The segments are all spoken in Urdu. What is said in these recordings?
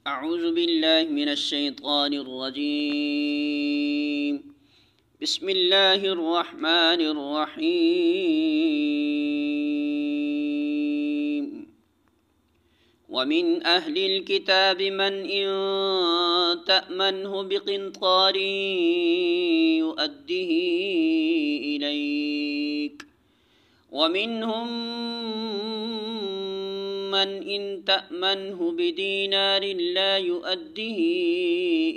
اعوذ باللہ من الشیطان الرجیم بسم اللہ الرحمن الرحیم ومن اہل الكتاب من ان تأمنه بقنطار يؤده الیک ومنهم من إن تأمنه بدينار لا يؤده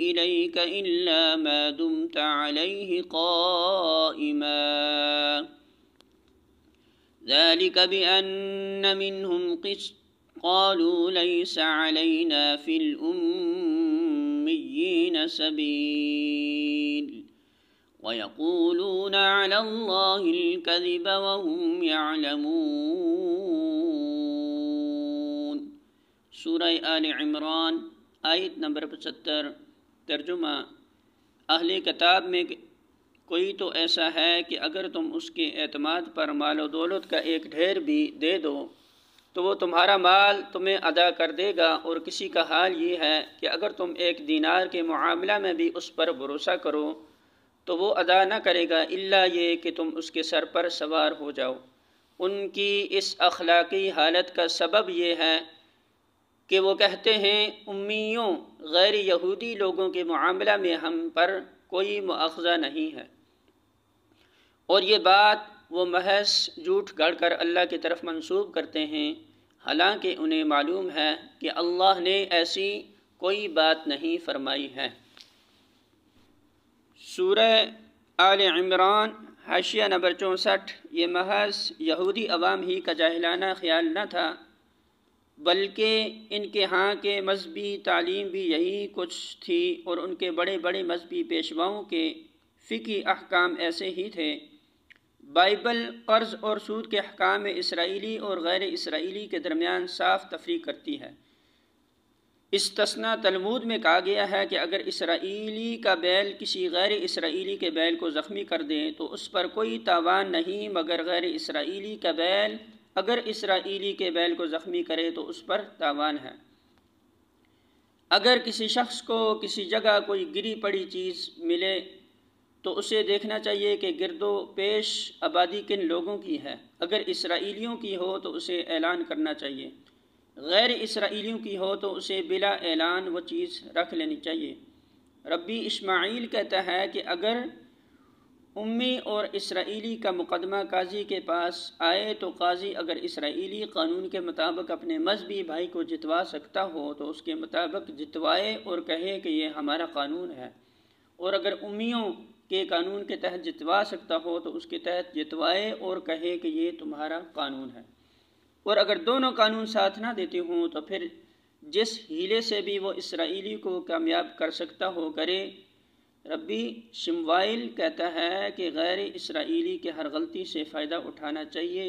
إليك إلا ما دمت عليه قائما ذلك بأن منهم قالوا ليس علينا في الأميين سبيل ويقولون على الله الكذب وهم يعلمون۔ سورہ آل عمران آیت نمبر 75۔ ترجمہ: اہل کتاب میں کوئی تو ایسا ہے کہ اگر تم اس کے اعتماد پر مال و دولت کا ایک ڈھیر بھی دے دو تو وہ تمہارا مال تمہیں ادا کر دے گا، اور کسی کا حال یہ ہے کہ اگر تم ایک دینار کے معاملہ میں بھی اس پر بھروسہ کرو تو وہ ادا نہ کرے گا الا یہ کہ تم اس کے سر پر سوار ہو جاؤ۔ ان کی اس اخلاقی حالت کا سبب یہ ہے کہ وہ کہتے ہیں امیوں غیر یہودی لوگوں کے معاملہ میں ہم پر کوئی مؤاخذہ نہیں ہے، اور یہ بات وہ محض جھوٹ گڑھ کر اللہ کی طرف منسوب کرتے ہیں، حالانکہ انہیں معلوم ہے کہ اللہ نے ایسی کوئی بات نہیں فرمائی ہے۔ سورہ آل عمران حاشیہ نمبر 64۔ یہ محض یہودی عوام ہی کا جاہلانہ خیال نہ تھا، بلکہ ان کے ہاں کے مذہبی تعلیم بھی یہی کچھ تھی، اور ان کے بڑے بڑے مذہبی پیشواؤں کے فقہی احکام ایسے ہی تھے۔ بائبل قرض اور سود کے احکام میں اسرائیلی اور غیر اسرائیلی کے درمیان صاف تفریق کرتی ہے۔ استثناء تلمود میں کہا گیا ہے کہ اگر اسرائیلی کا بیل کسی غیر اسرائیلی کے بیل کو زخمی کر دیں تو اس پر کوئی تاوان نہیں، مگر غیر اسرائیلی کا بیل اگر اسرائیلی کے بیل کو زخمی کرے تو اس پر تاوان ہے۔ اگر کسی شخص کو کسی جگہ کوئی گری پڑی چیز ملے تو اسے دیکھنا چاہیے کہ گرد و پیش آبادی کن لوگوں کی ہے۔ اگر اسرائیلیوں کی ہو تو اسے اعلان کرنا چاہیے، غیر اسرائیلیوں کی ہو تو اسے بلا اعلان وہ چیز رکھ لینی چاہیے۔ ربی اسماعیل کہتا ہے کہ اگر امی اور اسرائیلی کا مقدمہ قاضی کے پاس آئے تو قاضی اگر اسرائیلی قانون کے مطابق اپنے مذہبی بھائی کو جتوا سکتا ہو تو اس کے مطابق جتوائے اور کہے کہ یہ ہمارا قانون ہے، اور اگر امیوں کے قانون کے تحت جتوا سکتا ہو تو اس کے تحت جتوائے اور کہے کہ یہ تمہارا قانون ہے، اور اگر دونوں قانون ساتھ نہ دیتے ہوں تو پھر جس ہیلے سے بھی وہ اسرائیلی کو کامیاب کر سکتا ہو کرے۔ ربی شموائل کہتا ہے کہ غیر اسرائیلی کے ہر غلطی سے فائدہ اٹھانا چاہیے